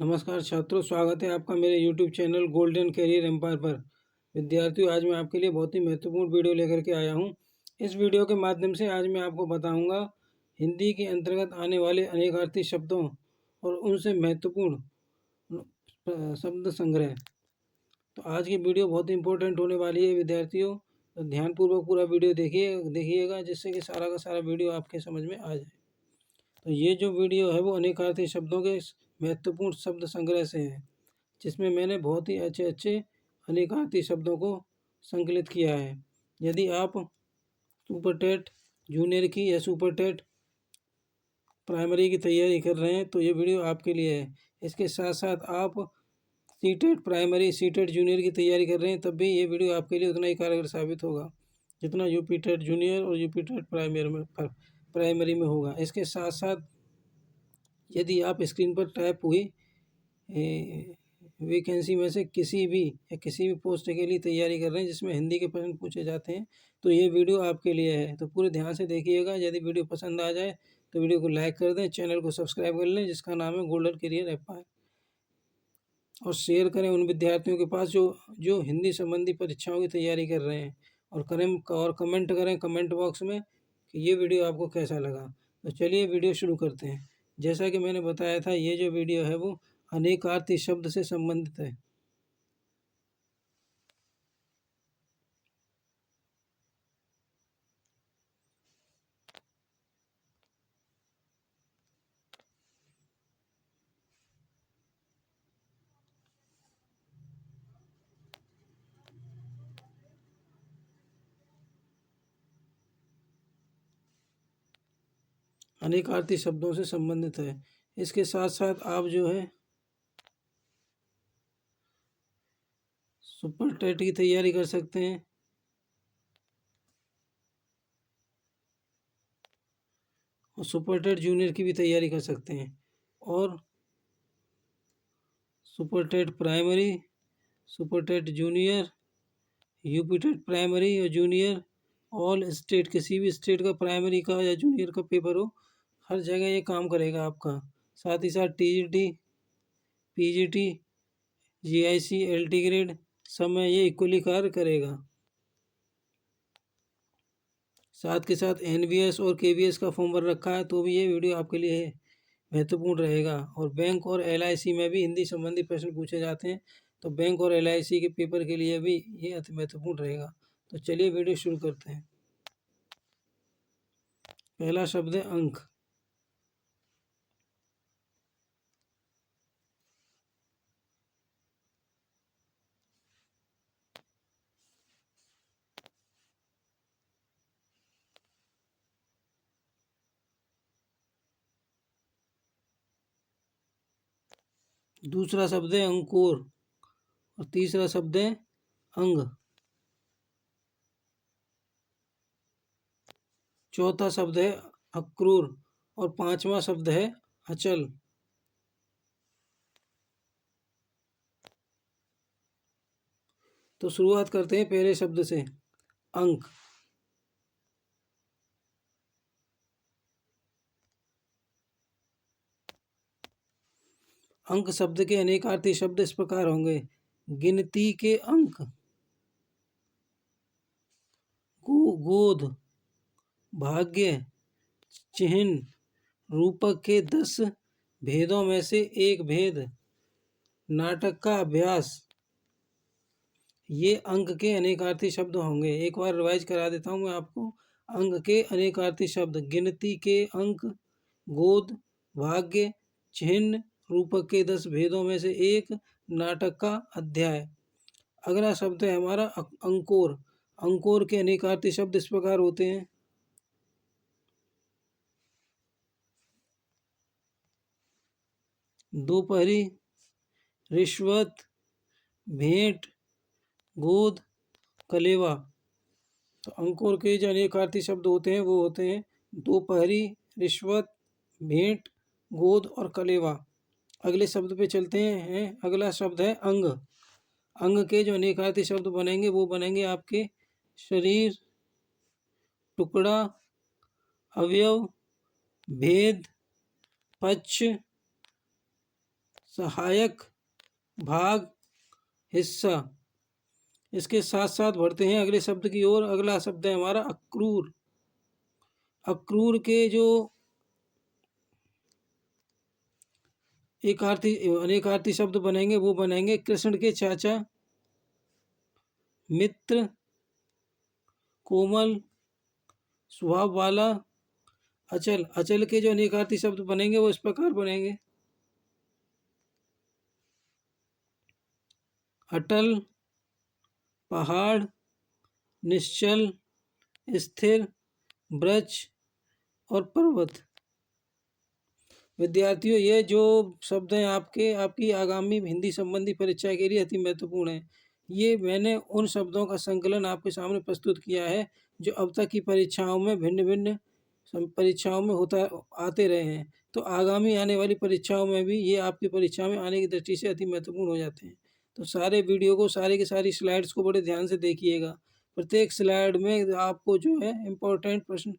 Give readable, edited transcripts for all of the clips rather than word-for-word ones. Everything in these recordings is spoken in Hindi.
नमस्कार छात्रों, स्वागत है आपका मेरे YouTube channel golden career empire पर। विद्यार्थियों, आज मैं आपके लिए बहुत ही महत्वपूर्ण वीडियो लेकर के आया हूं। इस वीडियो के माध्यम से आज मैं आपको बताऊंगा हिंदी के अंतर्गत आने वाले अनेकार्थी शब्दों और उनसे महत्वपूर्ण शब्द संग्रह। तो आज की वीडियो बहुत ही इंपॉर्टेंट होने वाली है विद्यार्थियों, तो ध्यानपूर्वक पूरा वीडियो देखिएगा जिससे कि सारा का सारा वीडियो आपके समझ में आ जाए। तो ये जो वीडियो है वो अनेकार्थी शब्दों के महत्वपूर्ण शब्द संग्रह से है, जिसमें मैंने बहुत ही अच्छे अच्छे अनेकार्थी शब्दों को संकलित किया है। यदि आप सुपर टेट जूनियर की या सुपर टेट प्राइमरी की तैयारी कर रहे हैं तो ये वीडियो आपके लिए है। इसके साथ साथ आप C TET primary C TET junior की तैयारी कर रहे हैं तब भी ये वीडियो आपके लिए उतना ही कारगर साबित होगा जितना यूपी टेट जूनियर और यूपी टेट प्राइमरी में होगा। इसके साथ साथ यदि आप स्क्रीन पर टाइप हुई वैकेंसी में से किसी भी पोस्ट के लिए तैयारी कर रहे हैं जिसमें हिंदी के प्रश्न पूछे जाते हैं तो ये वीडियो आपके लिए है। तो पूरे ध्यान से देखिएगा। यदि वीडियो पसंद आ जाए तो वीडियो को लाइक कर दें, चैनल को सब्सक्राइब कर लें जिसका नाम है गोल्डन कैरियर एम्पायर, और शेयर करें उन विद्यार्थियों के पास जो हिंदी संबंधी परीक्षाओं की तैयारी कर रहे हैं, और कमेंट करें कमेंट बॉक्स में कि ये वीडियो आपको कैसा लगा। तो चलिए वीडियो शुरू करते हैं। जैसा कि मैंने बताया था, ये जो वीडियो है वो अनेकार्थी शब्द से संबंधित है। अनेकार्थी शब्दों से संबंधित है। इसके साथ साथ आप जो है सुपर टेट की तैयारी कर सकते हैं और सुपर टेट जूनियर की भी तैयारी कर सकते हैं, और super TET primary, super TET junior, UP TET primary और जूनियर, ऑल स्टेट, किसी भी स्टेट का प्राइमरी का या जूनियर का पेपर हो, हर जगह ये काम करेगा आपका। साथ ही साथ TGT, PGT, GIC, LT grade सब में ये इक्वली कार्य करेगा। साथ के साथ एनबीएस और केवीएस का फॉर्म भर रखा है तो भी ये वीडियो आपके लिए महत्वपूर्ण रहेगा। और बैंक और एलआईसी में भी हिंदी संबंधी प्रश्न पूछे जाते हैं, तो बैंक और एलआईसी के पेपर के लिए भी ये अति महत्वपूर्ण रहेगा। तो चलिए वीडियो शुरू करते हैं। पहला शब्द है अंक। दूसरा शब्द है अंकुर और तीसरा शब्द है अंग। चौथा शब्द है अक्रूर और पांचवा शब्द है अचल। तो शुरुआत करते हैं पहले शब्द से, अंक। अंक शब्द के अनेकार्थी शब्द इस प्रकार होंगे: गिनती के अंक, गोद, भाग्य, चिन्ह, रूपक के 10 भेदों में से एक भेद, नाटक का अभ्यास। ये अंक के अनेकार्थी शब्द होंगे। एक बार रिवाइज करा देता हूँ मैं आपको। अंक के अनेकार्थी शब्द: गिनती के अंक, गोद, भाग्य, चिन्ह, रूपक के 10 भेदों में से एक, नाटक का अध्याय। अगला शब्द है हमारा अंकोर। अंकोर के अनेकार्थी शब्द इस प्रकार होते हैं: दोपहरी, रिश्वत, भेंट, गोद, कलेवा। तो अंकोर के जो अनेकार्थी शब्द होते हैं वो होते हैं दोपहरी, रिश्वत, भेंट, गोद और कलेवा। अगले शब्द पे चलते हैं। अगला शब्द है अंग। अंग के जो अनेकार्थी शब्द बनेंगे वो बनेंगे आपके शरीर, टुकड़ा, अवयव, भेद, पक्ष, सहायक, भाग, हिस्सा। इसके साथ साथ बढ़ते हैं अगले शब्द की ओर। अगला शब्द है हमारा अक्रूर। अक्रूर के जो एकार्थी अनेकार्थी शब्द बनेंगे वो बनेंगे कृष्ण के चाचा, मित्र, कोमल, स्वभाव वाला, अचल। अचल के जो अनेकार्थी शब्द बनेंगे वो इस प्रकार बनेंगे: अटल, पहाड़, निश्चल, स्थिर, वृक्ष और पर्वत। विद्यार्थियों, ये जो शब्द हैं आपकी आगामी हिंदी संबंधी परीक्षा के लिए अति महत्वपूर्ण है। ये मैंने उन शब्दों का संकलन आपके सामने प्रस्तुत किया है जो अब तक की परीक्षाओं में भिन्न भिन्न परीक्षाओं में होता आते रहे हैं। तो आगामी आने वाली परीक्षाओं में भी ये आपकी परीक्षा में आने की दृष्टि से अति महत्वपूर्ण हो जाते हैं। तो सारे वीडियो को, सारे की सारी स्लाइड्स को बड़े ध्यान से देखिएगा। प्रत्येक स्लाइड में आपको जो है इम्पोर्टेंट प्रश्न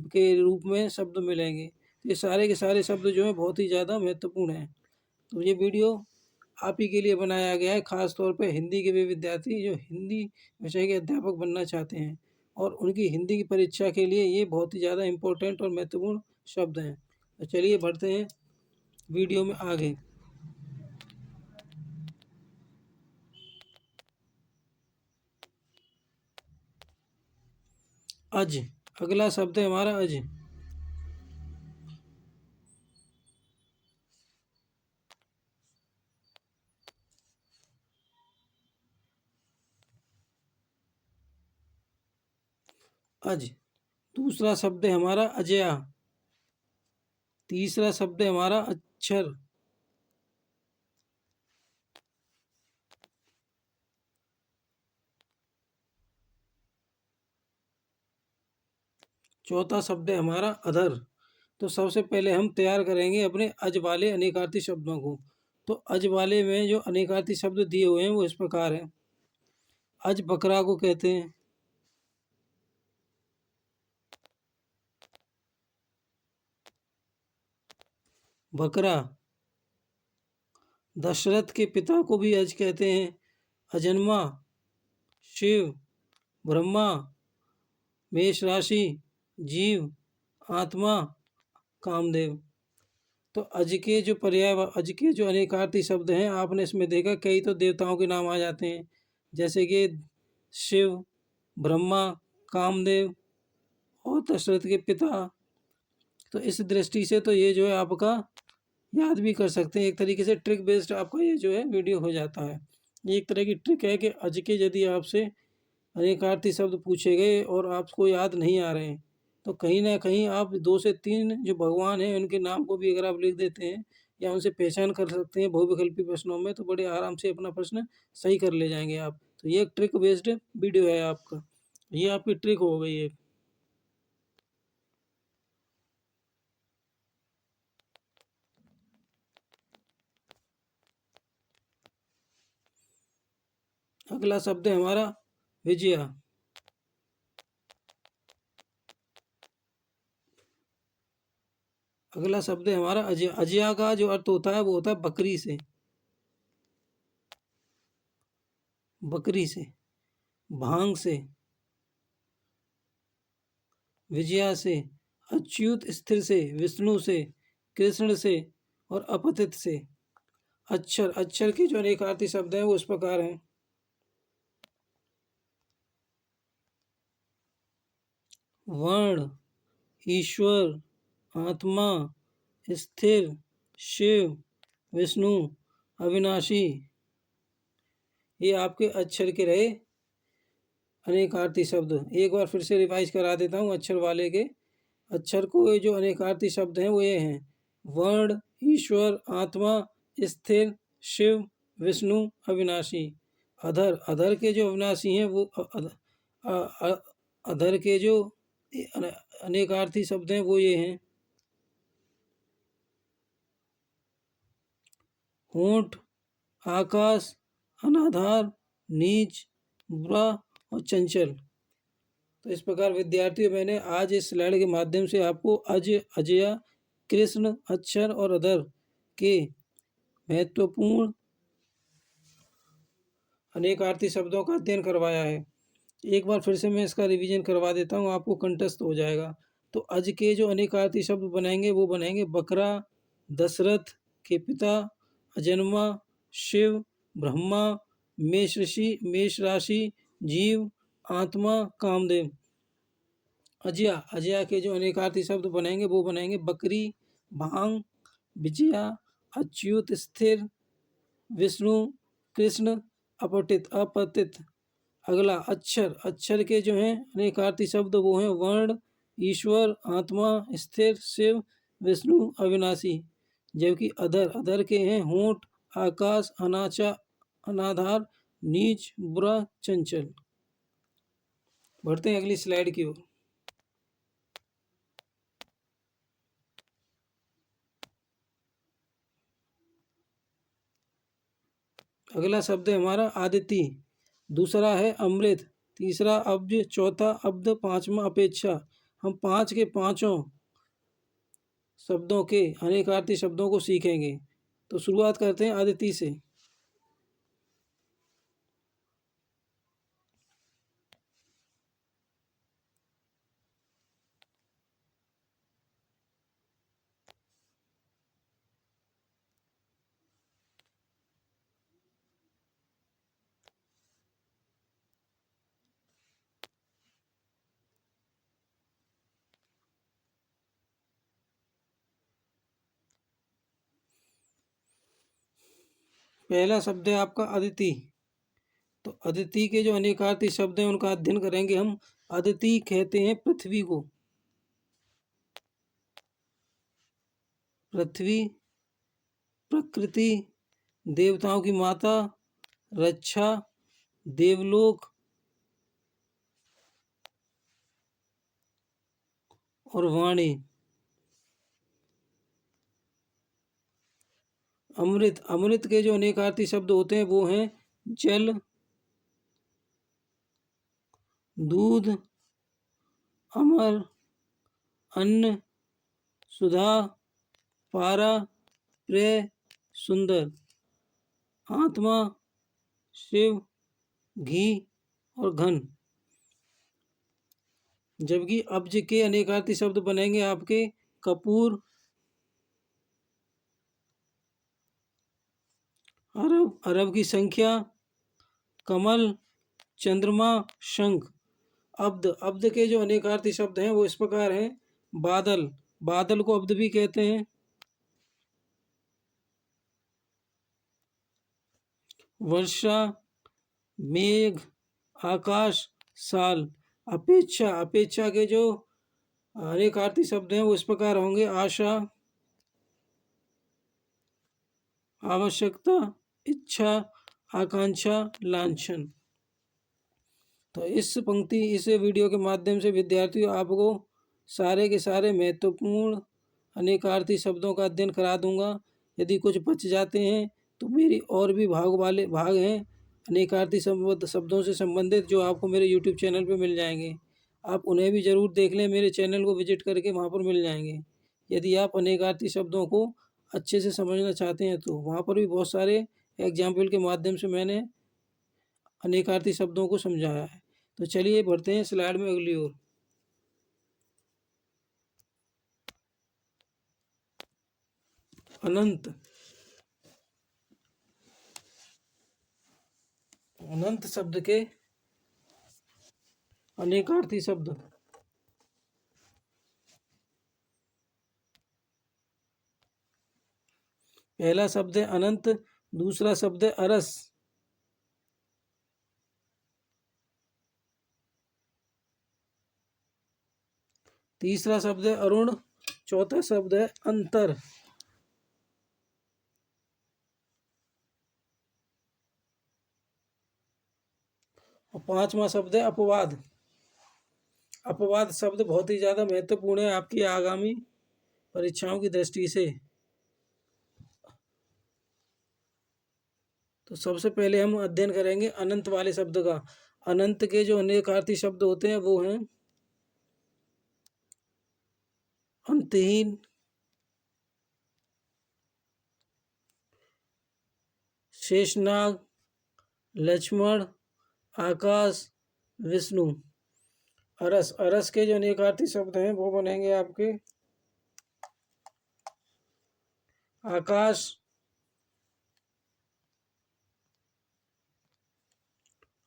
के रूप में शब्द मिलेंगे। ये सारे के सारे शब्द जो हैं बहुत ही ज़्यादा महत्वपूर्ण हैं। तो ये वीडियो आप ही के लिए बनाया गया है, ख़ास तौर पे हिंदी के वे विद्यार्थी जो हिंदी विषय के अध्यापक बनना चाहते हैं और उनकी हिंदी की परीक्षा के लिए ये बहुत ही ज़्यादा इम्पोर्टेंट और महत्वपूर्ण शब्द हैं। तो चलिए बढ़ते हैं वीडियो में आगे। अज, अगला शब्द है हमारा अज। अज। दूसरा शब्द है हमारा अजया। तीसरा शब्द है हमारा अक्षर। चौथा शब्द है हमारा अधर। तो सबसे पहले हम तैयार करेंगे अपने अज वाले अनेकार्थी शब्दों को। तो अज वाले में जो अनेकार्थी शब्द दिए हुए हैं वो इस प्रकार हैं। अज बकरा को कहते हैं। बकरा। दशरथ के पिता को भी अज कहते हैं। अजन्मा, शिव, ब्रह्मा, मेष राशि, जीव, आत्मा, कामदेव। तो अज के जो पर्याय, अज के जो अनेकार्थी शब्द हैं आपने इसमें देखा कई तो देवताओं के नाम आ जाते हैं, जैसे कि शिव, ब्रह्मा, कामदेव और दशरथ के पिता। तो इस दृष्टि से तो ये जो है आपका याद भी कर सकते हैं, एक तरीके से ट्रिक बेस्ड आपका ये जो है वीडियो हो जाता है। ये एक तरह की ट्रिक है कि अज के यदि आपसे अनेकार्थी शब्द पूछे गए और आपको याद नहीं आ रहे हैं तो कहीं ना कहीं आप 2 से 3 जो भगवान हैं उनके नाम को भी अगर आप लिख देते हैं या उनसे पहचान कर सकते हैं बहुविकल्पी प्रश्नों में, तो बड़े आराम से अपना प्रश्न सही कर ले जाएंगे आप। तो ये एक ट्रिक बेस्ड वीडियो है आपका, ये आपकी ट्रिक हो गई है। अगला शब्द है हमारा विजया। अगला शब्द है हमारा अजय। अजया का जो अर्थ होता है वो होता है बकरी से। बकरी से, भांग से, विजया से, अच्युत स्थिर से, विष्णु से, कृष्ण से और अपतित से। अक्षर, अक्षर के जो अनेकार्थी शब्द हैं वो इस प्रकार हैं। वर्ण, ईश्वर, आत्मा, स्थिर, शिव, विष्णु, अविनाशी। ये आपके अक्षर के रहे अनेकार्थी शब्द। एक बार फिर से रिवाइज करा देता हूँ अक्षर वाले के। अक्षर को जो अनेकार्थी शब्द हैं वो ये हैं: वर्ण, ईश्वर, आत्मा, स्थिर, शिव, विष्णु, अविनाशी। अधर, अधर के जो अविनाशी हैं वो अधर के जो अनेकार्थी शब्द हैं वो ये हैं: होंठ, आकाश, अनाधार, नीच, बुरा और चंचल। तो इस प्रकार विद्यार्थियों मैंने आज इस स्लाइड के माध्यम से आपको अज, अजया, कृष्ण, अक्षर और अधर के महत्वपूर्ण अनेकार्थी शब्दों का अध्ययन करवाया है। एक बार फिर से मैं इसका रिवीजन करवा देता हूँ, आपको कंठस्थ हो जाएगा। तो अज के जो अनेकार्थी शब्द बनाएंगे वो बनाएंगे बकरा, दशरथ के पिता, अजन्मा, शिव, ब्रह्मा, मेष राशि, जीव, आत्मा, कामदेव। अजया, अजया के जो अनेकार्थी शब्द बनाएंगे वो बनाएंगे बकरी, भांग, विजया, अच्युत, स्थिर, विष्णु, कृष्ण, अपतित, अपतित। अगला अक्षर, अक्षर के जो हैं अनेकार्थी शब्द वो हैं वर्ण, ईश्वर, आत्मा, स्थिर, शिव, विष्णु, अविनाशी। जबकि अधर, अधर के हैं होंठ, आकाश, अनाचा, अनाधार, नीच, बुरा, चंचल। बढ़ते हैं अगली स्लाइड की ओर। अगला शब्द है हमारा आदिति, दूसरा है अमृत, तीसरा अब्ज, चौथा अब्द, पांचवा अपेक्षा। हम पांच के पांचों शब्दों के अनेकार्थी शब्दों को सीखेंगे। तो शुरुआत करते हैं आदिति से। पहला शब्द है आपका अदिति। तो अदिति के जो अनेकार्थी शब्द हैं उनका अध्ययन करेंगे हम। अदिति कहते हैं पृथ्वी को। पृथ्वी, प्रकृति, देवताओं की माता, रक्षा, देवलोक और वाणी। अमृत, अमृत के जो अनेकार्थी शब्द होते हैं वो हैं जल, दूध, अमर, अन्न, सुधा, पारा, प्रेय, सुंदर, आत्मा, शिव, घी और घन। जबकि अब्ज के अनेकार्थी शब्द बनेंगे आपके कपूर, अरब, अरब की संख्या, कमल, चंद्रमा, शंख। अब्द, अब्द के जो अनेकार्थी शब्द हैं वो इस प्रकार हैं बादल, बादल को अब्द भी कहते हैं। वर्षा, मेघ, आकाश, साल। अपेक्षा, अपेक्षा के जो अनेकार्थी शब्द हैं वो इस प्रकार होंगे आशा, आवश्यकता, इच्छा, आकांक्षा, लांछन। तो इस वीडियो के माध्यम से विद्यार्थियों आपको सारे के सारे महत्वपूर्ण अनेकार्थी शब्दों का अध्ययन करा दूंगा। यदि कुछ बच जाते हैं तो मेरी और भी भाग हैं अनेकार्थी शब्दों से संबंधित जो आपको मेरे यूट्यूब चैनल पर मिल जाएंगे। आप उन्हें भी ज़रूर देख लें, मेरे चैनल को विजिट करके वहाँ पर मिल जाएंगे। यदि आप अनेकार्थी शब्दों को अच्छे से समझना चाहते हैं तो वहाँ पर भी बहुत सारे एग्जाम्पल के माध्यम से मैंने अनेकार्थी शब्दों को समझाया है। तो चलिए बढ़ते हैं स्लाइड में अगली ओर। अनंत, अनंत शब्द के अनेकार्थी शब्द। पहला शब्द है अनंत, दूसरा शब्द है अरस, तीसरा शब्द है अरुण, चौथा शब्द है अंतर और पांचवा शब्द है अपवाद। अपवाद शब्द बहुत ही ज़्यादा महत्वपूर्ण है आपकी आगामी परीक्षाओं की दृष्टि से। तो सबसे पहले हम अध्ययन करेंगे अनंत वाले शब्द का। अनंत के जो अनेकार्थी शब्द होते हैं वो हैं अंतहीन, शेषनाग, लक्ष्मण, आकाश, विष्णु। अरस, अरस के जो अनेकार्थी शब्द हैं वो बनेंगे आपके आकाश,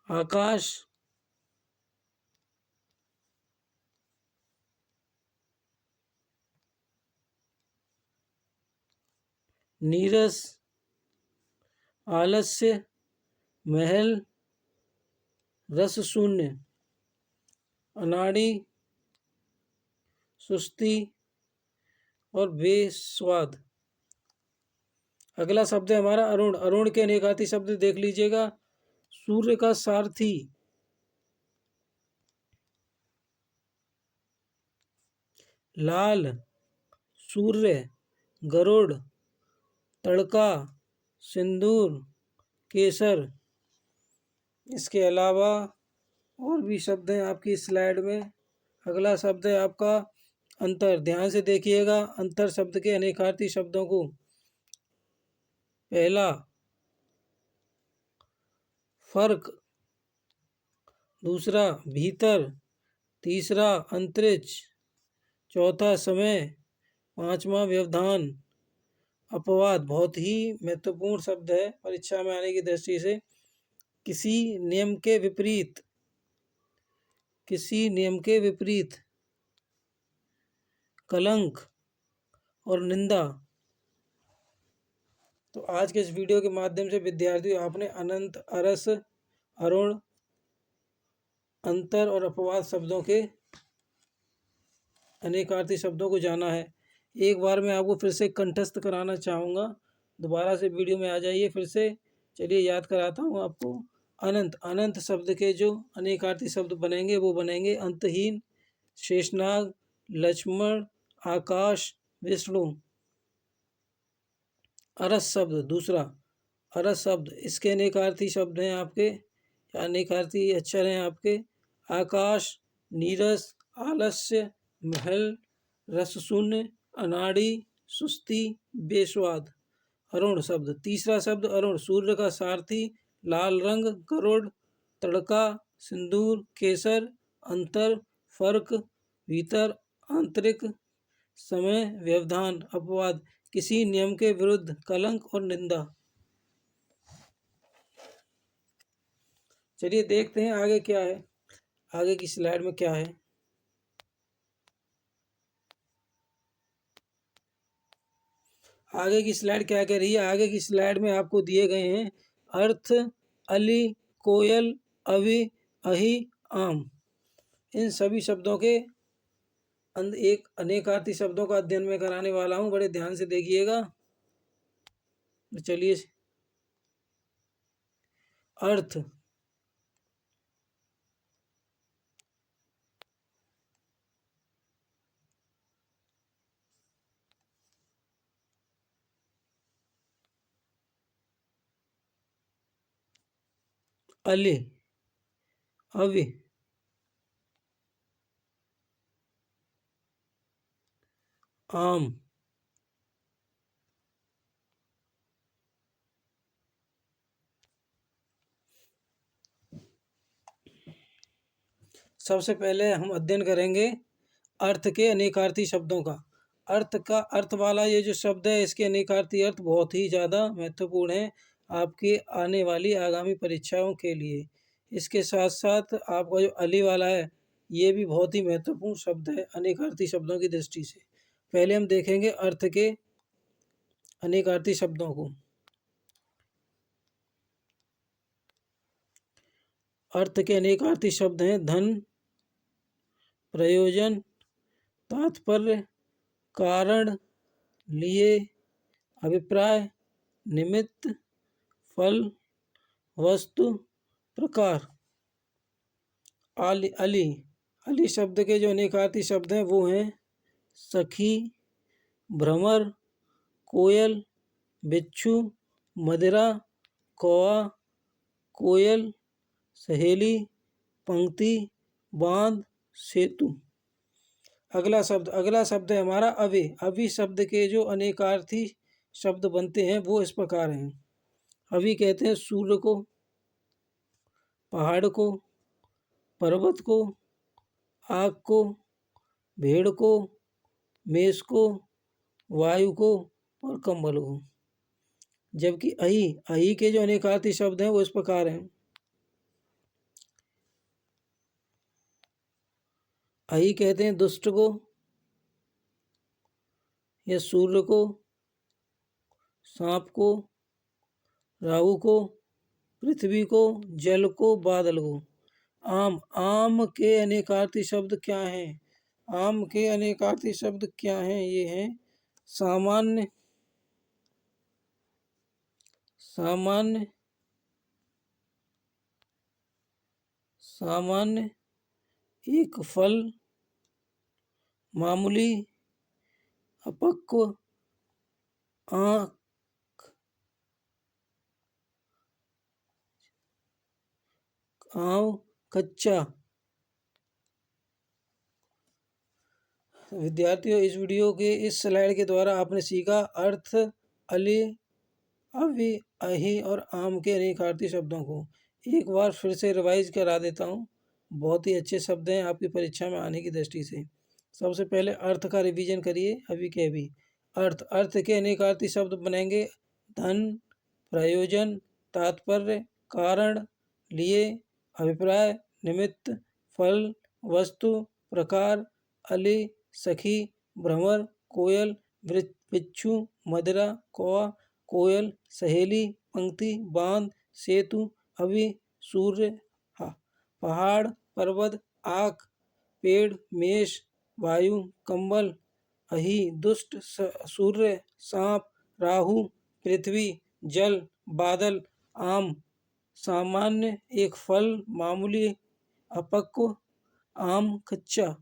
आकाश, नीरस, आलस्य, महल, रस शून्य, अनाड़ी, सुस्ती और बेस्वाद। अगला शब्द है हमारा अरुण। अरुण के अनेकार्थी शब्द देख लीजिएगा। सूर्य का सारथी, लाल, सूर्य, गरुड़, तड़का, सिंदूर, केसर। इसके अलावा और भी शब्द हैं आपकी स्लाइड में। अगला शब्द है आपका अंतर। ध्यान से देखिएगा अंतर शब्द के अनेकार्थी शब्दों को। पहला फर्क, दूसरा भीतर, तीसरा अंतरिक्ष, चौथा समय, पांचवा व्यवधान। अपवाद बहुत ही महत्वपूर्ण शब्द है परीक्षा में आने की दृष्टि से। किसी नियम के विपरीत, किसी नियम के विपरीत, कलंक और निंदा। तो आज के इस वीडियो के माध्यम से विद्यार्थियों आपने अनंत, अरस, अरुण, अंतर और अपवाद शब्दों के अनेकार्थी शब्दों को जाना है। एक बार मैं आपको फिर से कंठस्थ कराना चाहूँगा। दोबारा से वीडियो में आ जाइए फिर से। चलिए याद कराता हूँ आपको। अनंत, अनंत शब्द के जो अनेकार्थी शब्द बनेंगे वो बनेंगे अंतहीन, शेषनाग, लक्ष्मण, आकाश, विष्णु। अरस शब्द, दूसरा अरस शब्द, इसके अनेकार्थी शब्द हैं आपके, अनेकार्थी अक्षर हैं आपके आकाश, नीरस, आलस्य, महल, रस शून्य, अनाड़ी, सुस्ती, बेस्वाद। अरुण शब्द, तीसरा शब्द अरुण, सूर्य का सारथी, लाल रंग, गरुड़, तड़का, सिंदूर, केसर, अंतर, फर्क, भीतर, आंतरिक, समय, व्यवधान। अपवाद, किसी नियम के विरुद्ध, कलंक और निंदा। चलिए देखते हैं आगे क्या है, आगे की स्लाइड में क्या है। आगे की स्लाइड क्या कह रही है? आगे की स्लाइड में आपको दिए गए हैं अर्थ, अली, कोयल, अवि, अहि, आम। इन सभी शब्दों के एक अनेकार्थी शब्दों का अध्ययन में कराने वाला हूँ, बड़े ध्यान से देखिएगा। चलिए, अर्थ, अली, अवि, आम। सबसे पहले हम अध्ययन करेंगे अर्थ के अनेकार्थी शब्दों का। अर्थ का, अर्थ वाला ये जो शब्द है इसके अनेकार्थी अर्थ बहुत ही ज़्यादा महत्वपूर्ण है आपके आने वाली आगामी परीक्षाओं के लिए। इसके साथ साथ आपका जो अली वाला है ये भी बहुत ही महत्वपूर्ण शब्द है अनेकार्थी शब्दों की दृष्टि से। पहले हम देखेंगे अर्थ के अनेकार्थी शब्दों को। अर्थ के अनेकार्थी शब्द हैं धन, प्रयोजन, तात्पर्य, कारण, लिए, अभिप्राय, निमित्त, फल, वस्तु, प्रकार। अली, अली शब्द के जो अनेकार्थी शब्द हैं वो हैं सखी, भ्रमर, कोयल, बिच्छू, मदिरा, कौआ, कोयल, सहेली, पंक्ति, बांध, सेतु। अगला शब्द है हमारा अवि। अवि शब्द के जो अनेकार्थी शब्द बनते हैं वो इस प्रकार हैं। अभी कहते हैं सूर्य को, पहाड़ को, पर्वत को, आग को, भेड़ को, मेष को, वायु को और कंबल को। जबकि अहि अहि के जो अनेकार्थी शब्द हैं वो इस प्रकार हैं। अहि कहते हैं दुष्ट को या सूर्य को, सांप को, राहु को, पृथ्वी को, जल को, बादल को। आम आम के अनेकार्थी शब्द क्या हैं? आम के अनेकार्थी शब्द क्या हैं? ये हैं सामान्य, सामान्य, सामान्य, एक फल, मामूली, अपक्व, आँख, आँव, कच्चा। विद्यार्थियों, इस वीडियो के इस स्लाइड के द्वारा आपने सीखा अर्थ, अली, अवि, अहि और आम के अनेकार्थी शब्दों को। एक बार फिर से रिवाइज करा देता हूँ। बहुत ही अच्छे शब्द हैं आपकी परीक्षा में आने की दृष्टि से। सबसे पहले अर्थ का रिवीजन करिए अभी के अभी। अर्थ, अर्थ के अनेकार्थी शब्द बनेंगे धन, प्रयोजन, तात्पर्य, कारण, लिए, अभिप्राय, निमित्त, फल, वस्तु, प्रकार, अली, सखी, भ्रमर, कोयल, बिच्छू, मदिरा, कौवा, कोयल, सहेली, पंक्ति, बांध, सेतु, अवि, सूर्य, पहाड़, पर्वत, आँख, पेड़, मेष, वायु, कंबल, अहि, दुष्ट, सूर्य, सांप, राहु, पृथ्वी, जल, बादल, आम, सामान्य, एक फल, मामूली, अपक्व, आम, कच्चा।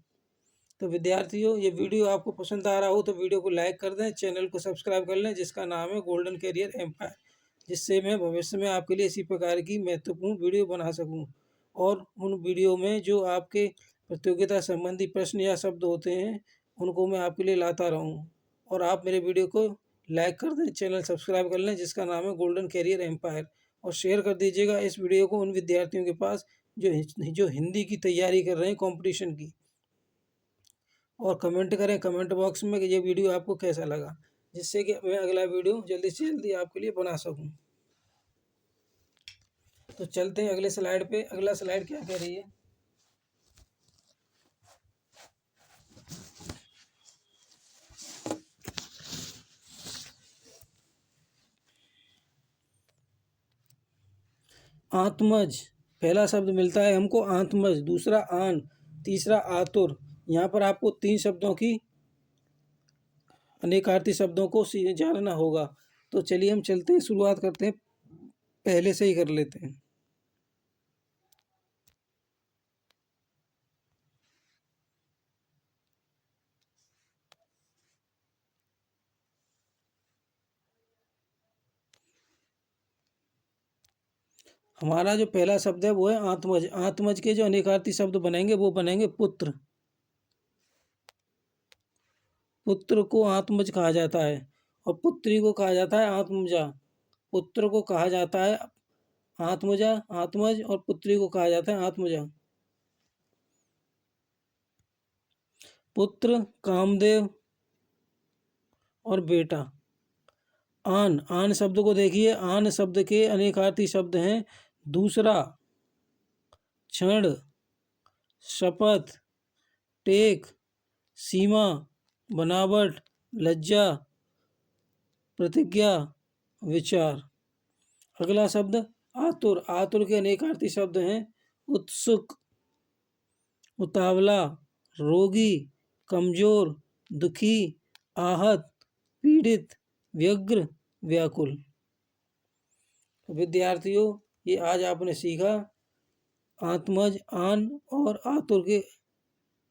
तो विद्यार्थियों, ये वीडियो आपको पसंद आ रहा हो तो वीडियो को लाइक कर दें, चैनल को सब्सक्राइब कर लें जिसका नाम है गोल्डन कैरियर एम्पायर, जिससे मैं भविष्य में आपके लिए इसी प्रकार की महत्वपूर्ण वीडियो बना सकूं और उन वीडियो में जो आपके प्रतियोगिता संबंधी प्रश्न या शब्द होते हैं उनको मैं आपके लिए लाता रहूं। और आप मेरे वीडियो को लाइक कर दें, चैनल सब्सक्राइब कर लें जिसका नाम है गोल्डन कैरियर एम्पायर, और शेयर कर दीजिएगा इस वीडियो को उन विद्यार्थियों के पास जो हिंदी की तैयारी कर रहे हैं कॉम्पिटिशन की। और कमेंट करें कमेंट बॉक्स में कि ये वीडियो आपको कैसा लगा, जिससे कि मैं अगला वीडियो जल्दी से जल्दी आपके लिए बना सकूं। तो चलते हैं अगले स्लाइड पे। अगला स्लाइड क्या कह रही है? आत्मज, पहला शब्द मिलता है हमको आत्मज, दूसरा आन, तीसरा आतुर। यहाँ पर आपको 3 शब्दों की अनेकार्थी शब्दों को जानना होगा। तो चलिए हम चलते हैं, शुरुआत करते हैं, पहले से ही कर लेते हैं। हमारा जो पहला शब्द है वो है आत्मज। आत्मज के जो अनेकार्थी शब्द बनेंगे वो बनेंगे पुत्र। पुत्र को आत्मज कहा जाता है और पुत्री को कहा जाता है आत्मजा। पुत्र को कहा जाता है आत्मजा, आत्मज, और पुत्री को कहा जाता है आत्मजा। पुत्र, कामदेव और बेटा। आन, आन शब्द को देखिए। आन शब्द के अनेकार्थी शब्द हैं दूसरा, क्षण, शपथ, टेक, सीमा, बनावट, लज्जा, प्रतिज्ञा, विचार। अगला शब्द आतुर। आतुर के अनेकार्थी शब्द हैं उत्सुक, उतावला, रोगी, कमजोर, दुखी, आहत, पीड़ित, व्यग्र, व्याकुल। विद्यार्थियों, ये आज आपने सीखा आत्मज, आन और आतुर के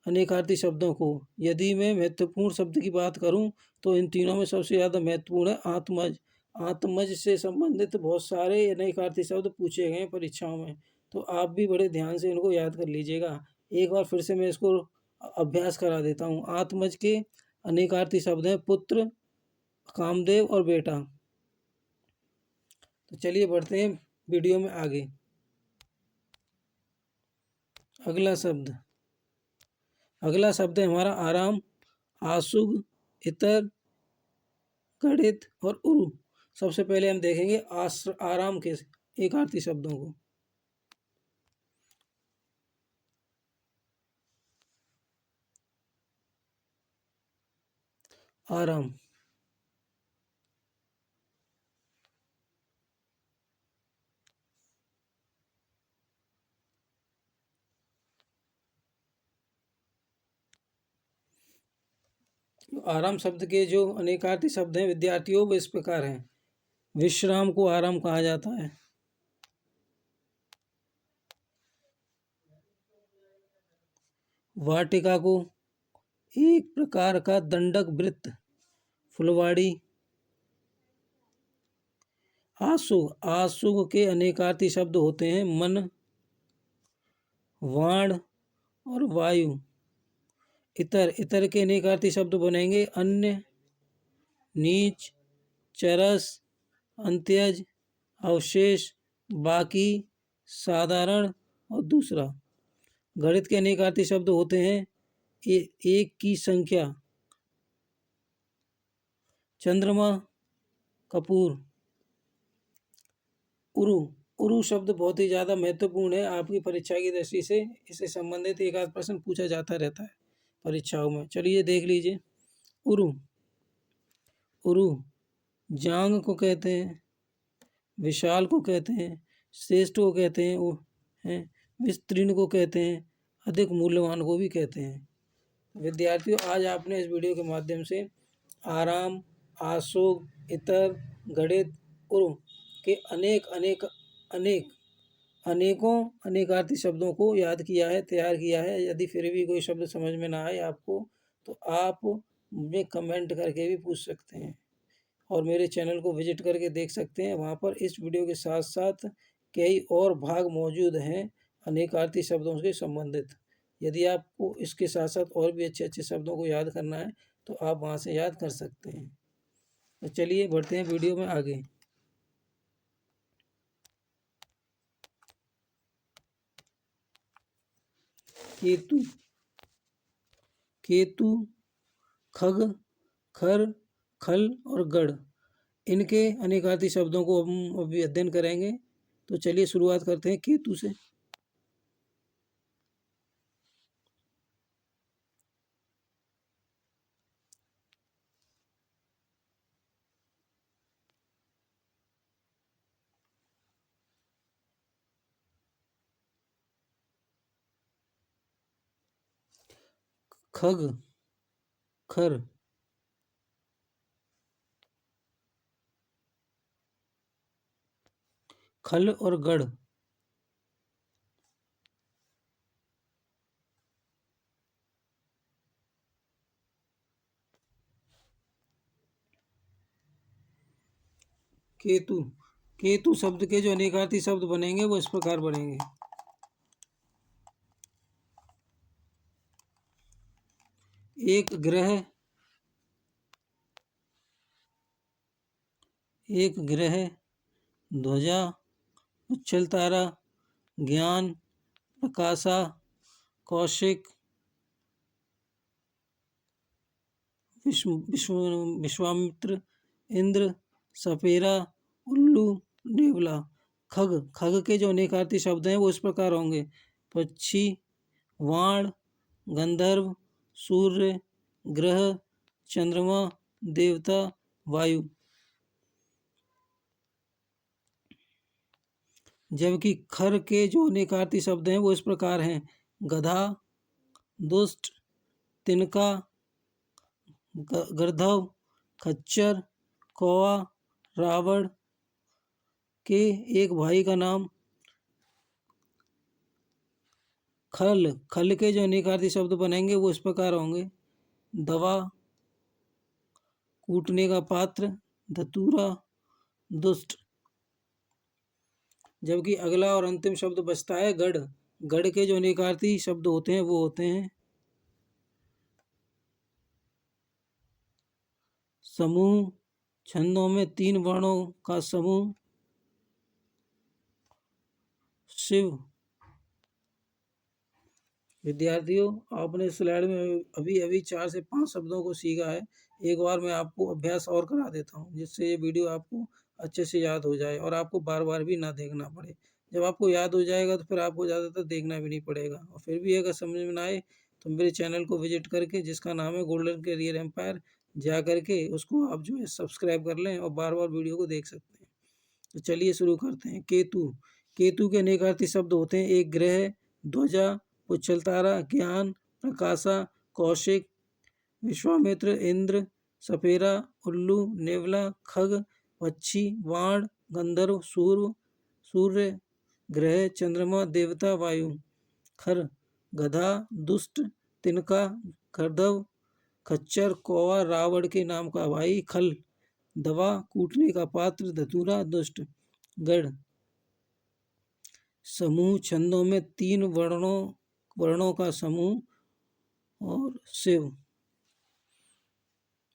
अनेकार्थी शब्दों को। यदि मैं महत्वपूर्ण शब्द की बात करूं तो इन तीनों में सबसे ज़्यादा महत्वपूर्ण है आत्मज। आत्मज से संबंधित बहुत सारे अनेकार्थी शब्द पूछे गए हैं परीक्षाओं में, तो आप भी बड़े ध्यान से इनको याद कर लीजिएगा। एक बार फिर से मैं इसको अभ्यास करा देता हूँ। आत्मज के अनेकार्थी शब्द हैं पुत्र, कामदेव और बेटा। तो चलिए बढ़ते हैं वीडियो में आगे। अगला शब्द है हमारा आराम, आशुभ, इतर, गणित और उरु। सबसे पहले हम देखेंगे आराम के एक आरती शब्दों को। आराम, आराम शब्द के जो अनेकार्थी शब्द हैं विद्यार्थियों, वो इस प्रकार हैं। विश्राम को आराम कहा जाता है। वाटिका को एक प्रकार का दंडक वृत्त, फुलवाड़ी। आशुभ के अनेकार्थी शब्द होते हैं मन, वाण और वायु। इतर के अनेकार्थी शब्द बनेंगे अन्य, नीच, चरस, अंत्यज, अवशेष, बाकी, साधारण और दूसरा। गणित के अनेकार्थी शब्द होते हैं एक की संख्या, चंद्रमा, कपूर। उरु शब्द बहुत ही ज़्यादा महत्वपूर्ण है आपकी परीक्षा की दृष्टि से। इससे संबंधित एक आध प्रश्न पूछा जाता रहता है परीक्षाओं में। चलिए देख लीजिए। उरु जांग को कहते हैं, विशाल को कहते हैं, श्रेष्ठ को कहते हैं, विस्तीर्ण को कहते हैं, अधिक मूल्यवान को भी कहते हैं। विद्यार्थियों, आज आपने इस वीडियो के माध्यम से आराम, आशुभ, इतर, गणित, उरु के अनेकों अनेकार्थी शब्दों को याद किया है, तैयार किया है। यदि फिर भी कोई शब्द समझ में ना आए आपको, तो आप मुझे कमेंट करके भी पूछ सकते हैं और मेरे चैनल को विजिट करके देख सकते हैं। वहाँ पर इस वीडियो के साथ साथ कई और भाग मौजूद हैं अनेकार्थी शब्दों से संबंधित। यदि आपको इसके साथ साथ और भी अच्छे अच्छे शब्दों को याद करना है तो आप वहाँ से याद कर सकते हैं। तो चलिए बढ़ते हैं वीडियो में आगे। केतु, खग, खर, खल और गढ़, इनके अनेकार्थी शब्दों को हम अभी अध्ययन करेंगे। तो चलिए शुरुआत करते हैं केतु से। खग, खर, खल और गढ़। केतु शब्द के जो अनेकार्थी शब्द बनेंगे वो इस प्रकार बनेंगे। एक ग्रह, ध्वजा, उच्छल तारा, ज्ञान, प्रकाशा, कौशिक, विश्वामित्र, इंद्र, सपेरा, उल्लू, नेवला। खग के जो अनेकार्थी शब्द हैं वो इस प्रकार होंगे पक्षी, वाण, गंधर्व, सूर्य, ग्रह, चंद्रमा, देवता, वायु। जबकि खर के जो अनेकार्थी शब्द हैं वो इस प्रकार हैं गधा, दुष्ट, तिनका, गर्दभ, खच्चर, कौवा, रावण के एक भाई का नाम। खल के जो अनेकार्थी शब्द बनेंगे वो इस प्रकार होंगे दवा, कूटने का पात्र, धतूरा, दुष्ट। जबकि अगला और अंतिम शब्द बचता है गढ़। गढ़ के जो अनेकार्थी शब्द होते हैं वो होते हैं समूह, छंदों में 3 वर्णों का समूह, शिव। विद्यार्थियों, आपने स्लाइड में अभी अभी 4 से 5 शब्दों को सीखा है। एक बार मैं आपको अभ्यास और करा देता हूँ, जिससे ये वीडियो आपको अच्छे से याद हो जाए और आपको बार बार भी ना देखना पड़े। जब आपको याद हो जाएगा तो फिर आपको ज़्यादातर देखना भी नहीं पड़ेगा। और फिर भी अगर समझ में ना आए तो मेरे चैनल को विजिट करके, जिसका नाम है गोल्डन कैरियर एम्पायर, जा करके उसको आप जो है सब्सक्राइब कर लें और बार बार वीडियो को देख सकते हैं। तो चलिए शुरू करते हैं। केतु। केतु के अनेक अर्थी शब्द होते हैं। एक ग्रह, ध्वजा, पुच्छल तारा, ज्ञान, प्रकाशा, कौशिक, विश्वामित्र, इंद्र, सपेरा, उल्लू, नेवला, खग, पक्षी, बाण, गंधर्व, सूर्य, ग्रह, चंद्रमा, देवता, वायु। खर, गधा, दुष्ट, तिनका, गर्दभ, खच्चर, कौवा, रावण के नाम का भाई। खल, दवा, कूटने का पात्र, धतूरा, दुष्ट। गढ़, समूह, छंदों में 3 वर्णों का समूह। और शिव।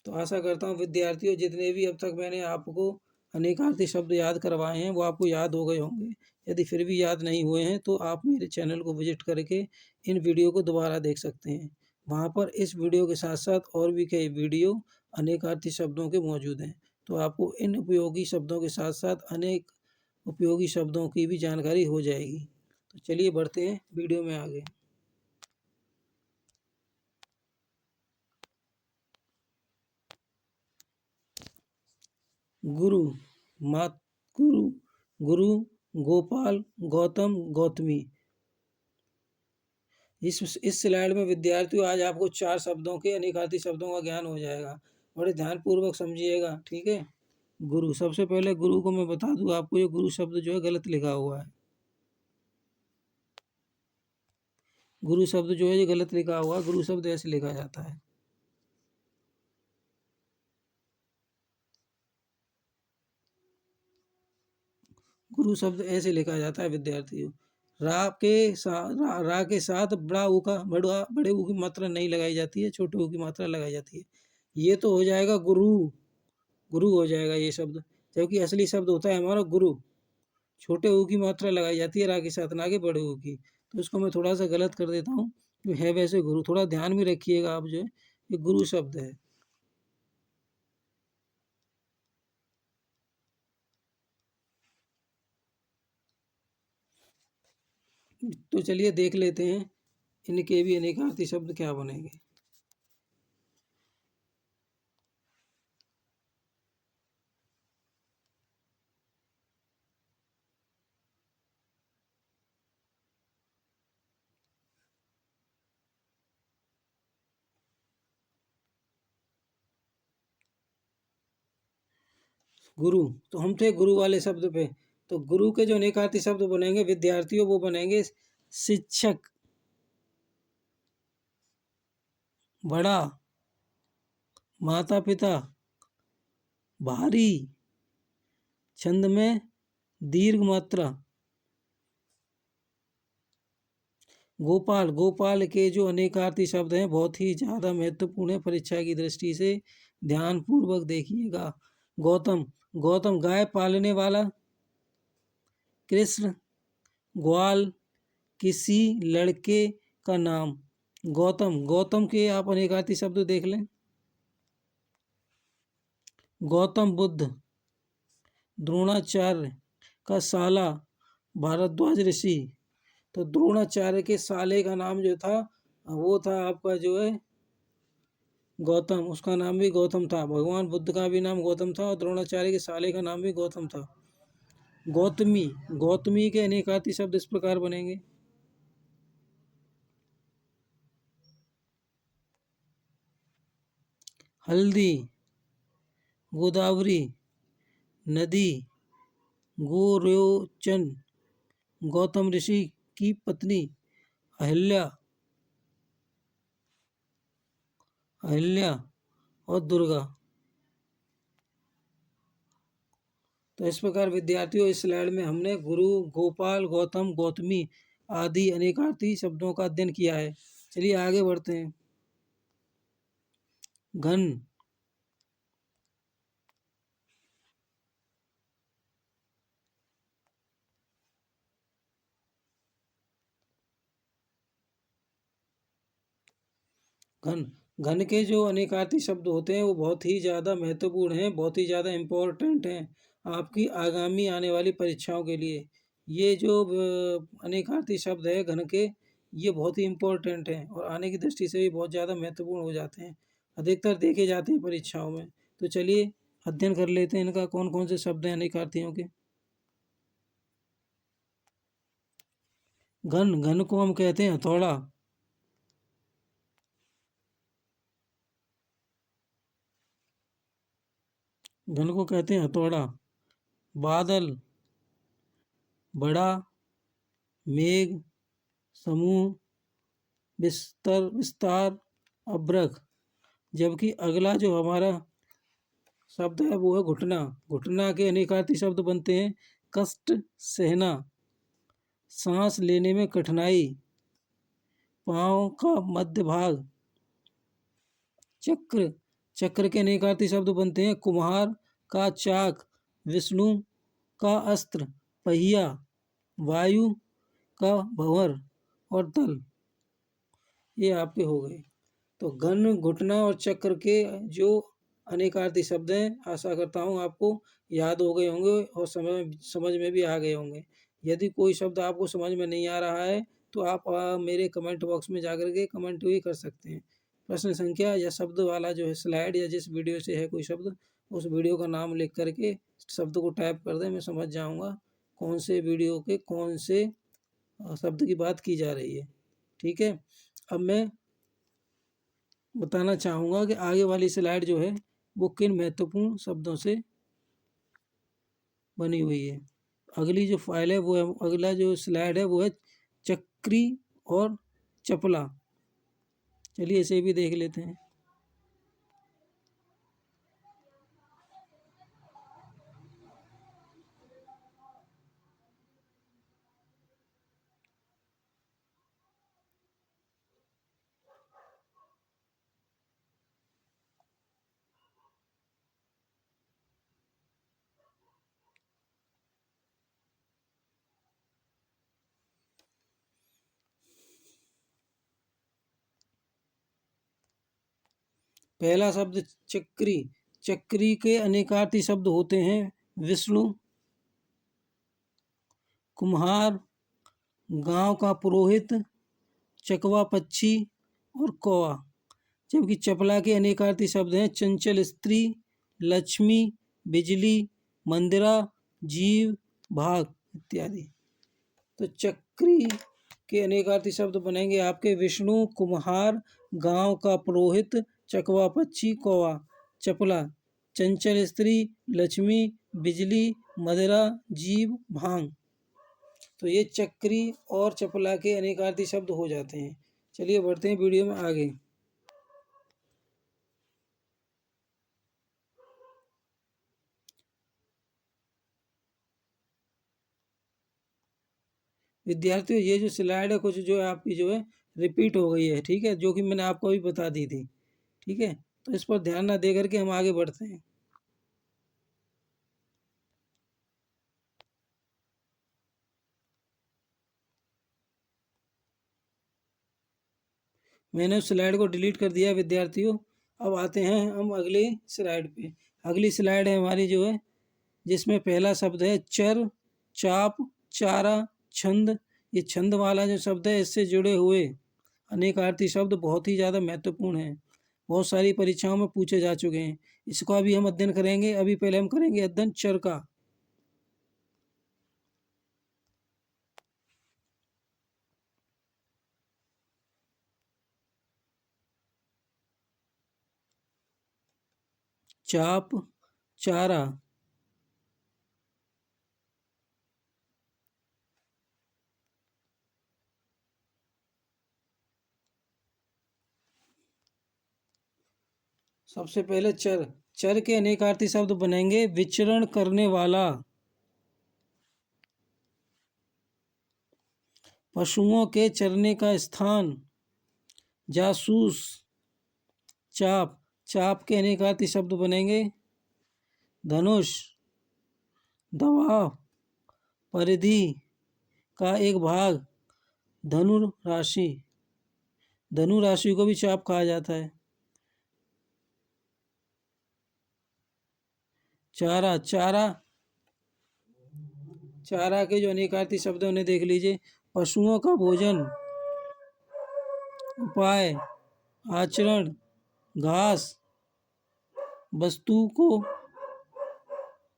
तो आशा करता हूँ विद्यार्थियों, जितने भी अब तक मैंने आपको अनेकार्थी शब्द याद करवाए हैं वो आपको याद हो गए होंगे। यदि फिर भी याद नहीं हुए हैं तो आप मेरे चैनल को विजिट करके इन वीडियो को दोबारा देख सकते हैं। वहाँ पर इस वीडियो के साथ साथ और भी कई वीडियो अनेकार्थी शब्दों के मौजूद हैं। तो आपको इन उपयोगी शब्दों के साथ साथ अनेक उपयोगी शब्दों की भी जानकारी हो जाएगी। तो चलिए बढ़ते हैं वीडियो में आगे। गुरु, मात गुरु, गुरु, गोपाल, गौतम, गौतमी। इस स्लाइड में विद्यार्थियों आज आपको 4 शब्दों के अनेकार्थी शब्दों का ज्ञान हो जाएगा। बड़े ध्यानपूर्वक समझिएगा, ठीक है। गुरु, सबसे पहले गुरु को मैं बता दूं आपको, ये गुरु शब्द जो है गलत लिखा हुआ है। गुरु शब्द जो है ये गलत लिखा हुआ है। गुरु शब्द ऐसे लिखा जाता है। गुरु शब्द ऐसे लिखा जाता है विद्यार्थियों। रा के साथ बड़े ऊ की मात्रा नहीं लगाई जाती है, छोटे ऊ की मात्रा लगाई जाती है। ये तो हो जाएगा गुरु, गुरु हो जाएगा ये शब्द। जबकि असली शब्द होता है हमारा गुरु। छोटे ऊ की मात्रा लगाई जाती है रा के साथ, ना कि बड़े ऊ की। तो इसको मैं थोड़ा सा गलत कर देता हूँ। जो है वैसे गुरु, थोड़ा ध्यान में रखिएगा आप, जो है ये गुरु शब्द है। तो चलिए देख लेते हैं इनके भी अनेकार्थी शब्द क्या बनेंगे। गुरु, तो हम थे गुरु वाले शब्द पे। तो गुरु के जो अनेकार्थी शब्द बनेंगे विद्यार्थियों, वो बनेंगे शिक्षक, बड़ा, माता पिता, भारी, छंद में दीर्घ मात्रा। गोपाल, गोपाल के जो अनेकार्थी शब्द हैं बहुत ही ज़्यादा महत्वपूर्ण है परीक्षा की दृष्टि से, ध्यान पूर्वक देखिएगा। गौतम, गौतम गाय पालने वाला। कृष्ण, ग्वाल, किसी लड़के का नाम। गौतम, गौतम के आप अनेकार्थी शब्द देख लें। गौतम बुद्ध, द्रोणाचार्य का साला, भारद्वाज ऋषि। तो द्रोणाचार्य के साले का नाम जो था वो था आपका जो है गौतम। उसका नाम भी गौतम था। भगवान बुद्ध का भी नाम गौतम था और द्रोणाचार्य के साले का नाम भी गौतम था। गौतमी, गौतमी के अनेकार्थी शब्द इस प्रकार बनेंगे। हल्दी, गोदावरी, नदी, गोरोचन, गौतम ऋषि की पत्नी, अहिल्या, अहिल्या और दुर्गा। तो इस प्रकार विद्यार्थियों इस स्लाइड में हमने गुरु, गोपाल, गौतम, गौतमी आदि अनेकार्थी शब्दों का अध्ययन किया है। चलिए आगे बढ़ते हैं। घन, घन घन के जो अनेकार्थी शब्द होते हैं वो बहुत ही ज़्यादा महत्वपूर्ण हैं, बहुत ही ज़्यादा इम्पोर्टेंट हैं आपकी आगामी आने वाली परीक्षाओं के लिए। ये जो अनेकार्थी शब्द है घन के, ये बहुत ही इम्पोर्टेंट हैं और आने की दृष्टि से भी बहुत ज़्यादा महत्वपूर्ण हो जाते हैं, अधिकतर देखे जाते हैं परीक्षाओं में। तो चलिए अध्ययन कर लेते हैं इनका कौन कौन से शब्द हैं अनेकार्थियों के। घन घन को हम कहते हैं हथौड़ा। घन को कहते हैं हथौड़ा। बादल, बड़ा, मेघ, समूह, विस्तार, अभ्रक। जबकि अगला जो हमारा शब्द है वो है घुटना। घुटना के अनेकार्थी शब्द बनते हैं कष्ट, सहना, सांस लेने में कठिनाई, पाँव का मध्य भाग। चक्र, चक्र के अनेकार्थी शब्द बनते हैं कुम्हार का चाक, विष्णु का अस्त्र, पहिया, वायु का भंवर और दल। ये आपके हो गए। तो घन, घुटना और चक्र के जो अनेकार्थी शब्द हैं, आशा करता हूँ आपको याद हो गए होंगे और समझ में भी आ गए होंगे। यदि कोई शब्द आपको समझ में नहीं आ रहा है तो आप मेरे कमेंट बॉक्स में जाकर के कमेंट भी कर सकते हैं। प्रश्न संख्या या शब्द वाला जो है स्लाइड या जिस वीडियो से है कोई शब्द, उस वीडियो का नाम लिख करके शब्द को टाइप कर दें, मैं समझ जाऊँगा कौन से वीडियो के कौन से शब्द की बात की जा रही है। ठीक है, अब मैं बताना चाहूँगा कि आगे वाली स्लाइड जो है वो किन महत्वपूर्ण शब्दों से बनी हुई है। अगली जो फाइल है वो है, अगला जो स्लाइड है वो है चक्री और चपला। चलिए इसे भी देख लेते हैं। पहला शब्द चक्री। चक्री के अनेकार्थी शब्द होते हैं विष्णु, कुम्हार, गांव का पुरोहित, चकवा पक्षी और कौवा। जबकि चपला के अनेकार्थी शब्द हैं चंचल स्त्री, लक्ष्मी, बिजली, मंदिरा, जीव, भाग इत्यादि। तो चक्री के अनेकार्थी शब्द बनेंगे आपके विष्णु, कुम्हार, गांव का पुरोहित, चकवा पक्षी, कौवा। चपला चंचल स्त्री, लक्ष्मी, बिजली, मदिरा, जीव, भांग। तो ये चक्री और चपला के अनेकार्थी शब्द हो जाते हैं। चलिए बढ़ते हैं वीडियो में आगे। विद्यार्थियों ये जो स्लाइड है कुछ जो है आपकी जो है रिपीट हो गई है, ठीक है, जो कि मैंने आपको अभी बता दी थी। ठीक है, तो इस पर ध्यान ना दे करके हम आगे बढ़ते हैं। मैंने उस स्लाइड को डिलीट कर दिया विद्यार्थियों। अब आते हैं हम अगली स्लाइड पे। अगली स्लाइड है हमारी जो है जिसमें पहला शब्द है चर, चाप, चारा, छंद। ये छंद वाला जो शब्द है इससे जुड़े हुए अनेकार्थी शब्द बहुत ही ज़्यादा महत्वपूर्ण हैं, बहुत सारी परीक्षाओं में पूछे जा चुके हैं। इसका भी हम अध्ययन करेंगे। अभी पहले हम करेंगे अध्ययन चर का। चाप, चारा। सबसे पहले चर। चर के अनेकार्थी शब्द बनेंगे विचरण करने वाला, पशुओं के चरने का स्थान, जासूस। चाप। चाप के अनेकार्थी शब्द बनेंगे धनुष, दबाव, परिधि का एक भाग, धनुराशि। धनु राशि को भी चाप कहा जाता है। चारा, चारा, चारा के जो अनेकार्थी शब्द उन्हें देख लीजिए। पशुओं का भोजन, उपाय, आचरण, घास, वस्तु को,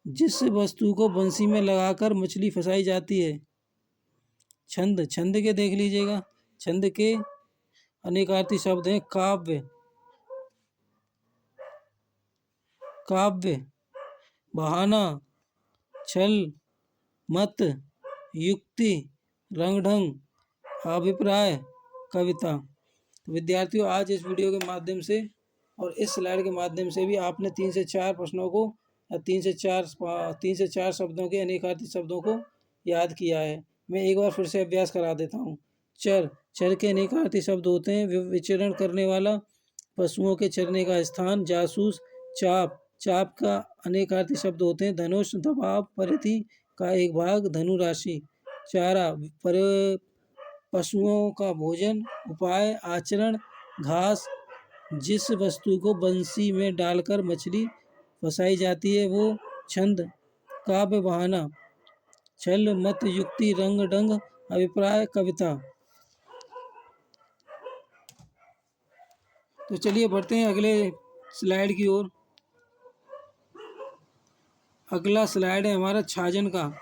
जिस वस्तु को बंसी में लगाकर मछली फंसाई जाती है। छंद, छंद के देख लीजिएगा। छंद के अनेकार्थी शब्द हैं काव्य, काव्य, बहाना, छल, मत, युक्ति, रंगढंग, अभिप्राय, कविता। तो विद्यार्थियों, आज इस वीडियो के माध्यम से और इस स्लाइड के माध्यम से भी आपने 3 से 4 प्रश्नों को या 3 से 4 शब्दों के अनेकार्थी शब्दों को याद किया है। मैं एक बार फिर से अभ्यास करा देता हूँ। चर, चर के अनेकार्थी शब्द होते हैं विचरण करने वाला, पशुओं के चरने का स्थान, जासूस, चाप, चाप का अनेकार्थी शब्द होते हैं धनुष, दबाव, परिधि का एक भाग, धनु राशि। चारा, पशुओं का भोजन, उपाय, आचरण, घास, जिस वस्तु को बंसी में डालकर मछली फंसाई जाती है वो। छंद, काव्य, बहाना, छल, मत, युक्ति, रंग ढंग, अभिप्राय, कविता। तो चलिए बढ़ते हैं अगले स्लाइड की ओर। अगला स्लाइड है हमारा छाजन का।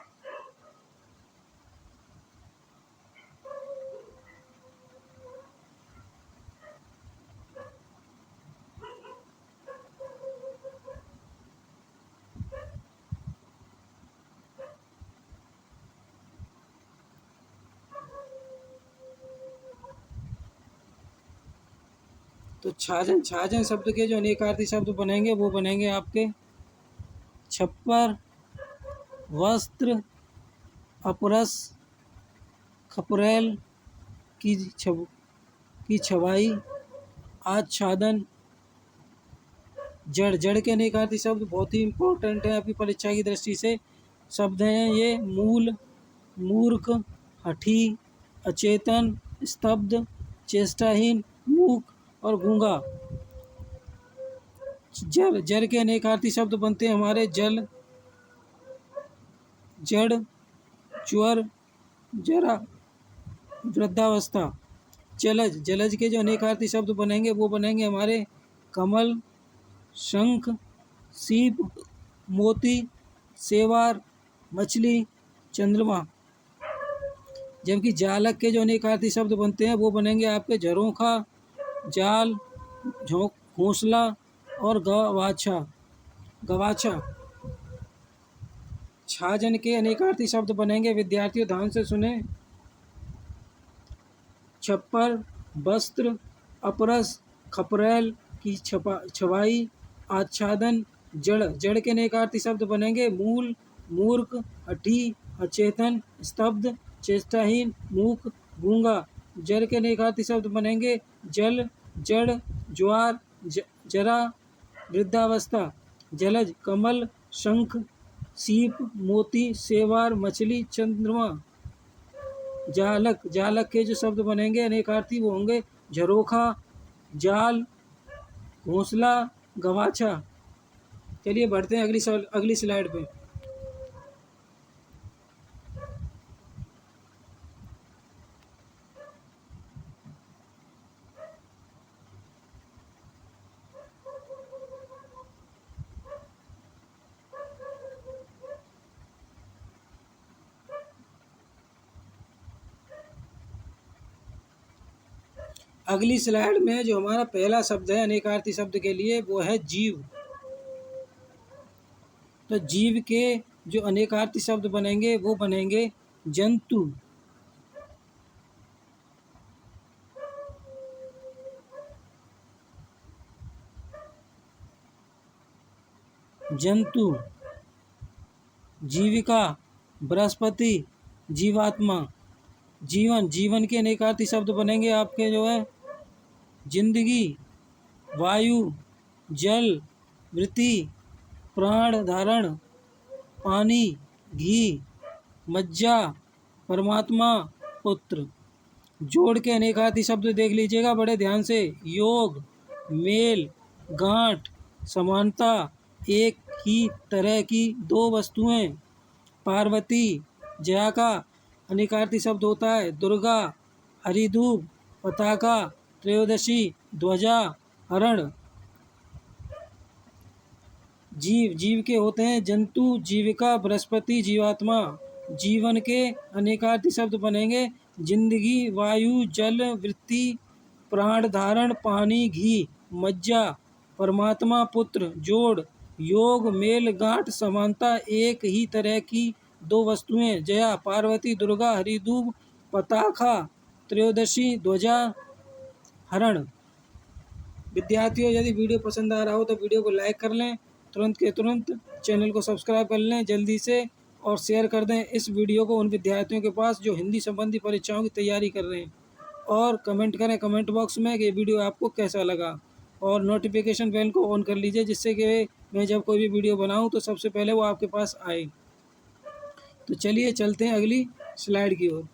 तो छाजन, छाजन शब्द के जो अनेकार्थी शब्द बनेंगे वो बनेंगे आपके छप्पर, वस्त्र, अपरस, खपरेल की छवाई, आच्छादन, जड़। जड़ के अनेकार्थी शब्द बहुत ही इम्पोर्टेंट है आपकी परीक्षा की दृष्टि से। शब्द हैं ये मूल, मूर्ख, हठी, अचेतन, स्तब्ध, चेष्टाहीन, मूक और गूंगा। जड़, जड़ के अनेकार्थी शब्द बनते हैं हमारे जल, जड़, ज्वर, जरा, वृद्धावस्था। जलज, जलज के जो अनेकार्थी शब्द बनेंगे वो बनेंगे हमारे कमल, शंख, सीप, मोती, सेवार, मछली, चंद्रमा। जबकि जालक के जो अनेकार्थी शब्द बनते हैं वो बनेंगे आपके झरोखा, जाल, घोंसला और गवाछा, गवाछा। छाजन के अनेकार्थी शब्द बनेंगे विद्यार्थियों ध्यान से सुने। छप्पर, वस्त्र, अपरस, खपरेल की छवाई, आच्छादन, जड़। जड़ के अनेकार्थी शब्द बनेंगे मूल, मूर्ख, हठी, अचेतन, स्तब्ध, चेष्टाहीन, मूक, गूंगा। जड़ के अनेकार्थी शब्द बनेंगे जल, जड़, ज्वार, जरा, वृद्धावस्था। जलज, कमल, शंख, सीप, मोती, सेवार, मछली, चंद्रमा। जालक, जालक के जो शब्द बनेंगे अनेकार्थी वो होंगे झरोखा, जाल, घोंसला, गवाछा। चलिए बढ़ते हैं अगली स्लाइड पे। अगली स्लाइड में जो हमारा पहला शब्द है अनेकार्थी शब्द के लिए वो है जीव। तो जीव के जो अनेकार्थी शब्द बनेंगे वो बनेंगे जंतु, जंतु, जीविका, बृहस्पति, जीवात्मा। जीवन, जीवन के अनेकार्थी शब्द बनेंगे आपके जो है जिंदगी, वायु, जल, वृत्ति, प्राण धारण, पानी, घी, मज्जा, परमात्मा, पुत्र। जोड़ के अनेकार्थी शब्द देख लीजिएगा बड़े ध्यान से। योग, मेल, गांठ, समानता, एक ही तरह की दो वस्तुएं। पार्वती, जया का अनेकार्थी शब्द होता है दुर्गा, हरिधूप, पताका, त्रयोदशी, ध्वजा, हरण। जीव, जीव के होते हैं जंतु, जीविका, बृहस्पति, जीवात्मा। जीवन के अनेकार्थी शब्द बनेंगे जिंदगी, वायु, जल, वृत्ति, प्राण धारण, पानी, घी, मज्जा, परमात्मा, पुत्र। जोड़, योग, मेल, गांठ, समानता, एक ही तरह की दो वस्तुएं। जया, पार्वती, दुर्गा, हरिधूप, पताखा, त्रयोदशी, ध्वजा, हरण। विद्यार्थियों, यदि वीडियो पसंद आ रहा हो तो वीडियो को लाइक कर लें, तुरंत के तुरंत चैनल को सब्सक्राइब कर लें जल्दी से, और शेयर कर दें इस वीडियो को उन विद्यार्थियों के पास जो हिंदी संबंधी परीक्षाओं की तैयारी कर रहे हैं। और कमेंट करें कमेंट बॉक्स में कि ये वीडियो आपको कैसा लगा, और नोटिफिकेशन बेल को ऑन कर लीजिए जिससे कि मैं जब कोई भी वीडियो बनाऊं तो सबसे पहले वो आपके पास आए। तो चलिए चलते हैं अगली स्लाइड की ओर।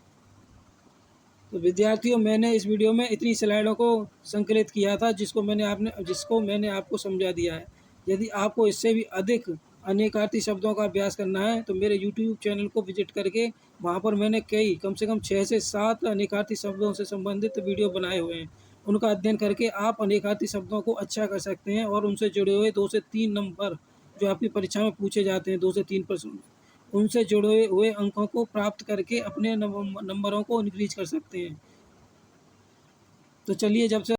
तो विद्यार्थियों, मैंने इस वीडियो में इतनी स्लाइडों को संकलित किया था जिसको मैंने आपको समझा दिया है। यदि आपको इससे भी अधिक अनेकार्थी शब्दों का अभ्यास करना है तो मेरे YouTube चैनल को विजिट करके वहाँ पर मैंने कम से कम 6 से 7 अनेकार्थी शब्दों से संबंधित वीडियो बनाए हुए हैं। उनका अध्ययन करके आप अनेकार्थी शब्दों को अच्छा कर सकते हैं, और उनसे जुड़े हुए 2 से 3 नंबर जो आपकी परीक्षा में पूछे जाते हैं, 2 से 3 प्रश्न, उनसे जुड़े हुए अंकों को प्राप्त करके अपने नंबरों को इंक्रीज कर सकते हैं। तो चलिए, जब से